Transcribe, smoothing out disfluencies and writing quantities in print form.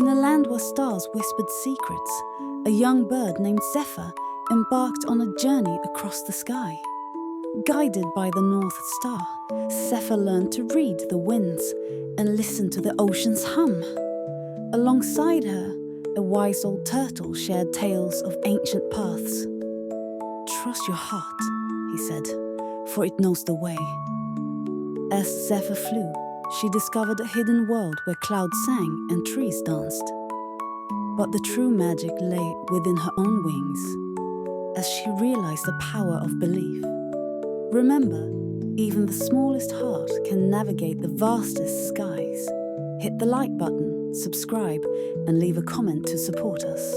In a land where stars whispered secrets, a young bird named Zephyr embarked on a journey across the sky. Guided by the North Star, Zephyr learned to read the winds and listen to the ocean's hum. Alongside her, a wise old turtle shared tales of ancient paths. "Trust your heart," he said, "for it knows the way." As Zephyr flew, she discovered a hidden world where clouds sang and trees danced. But the true magic lay within her own wings, as she realized the power of belief. Remember, even the smallest heart can navigate the vastest skies. Hit the like button, subscribe, and leave a comment to support us.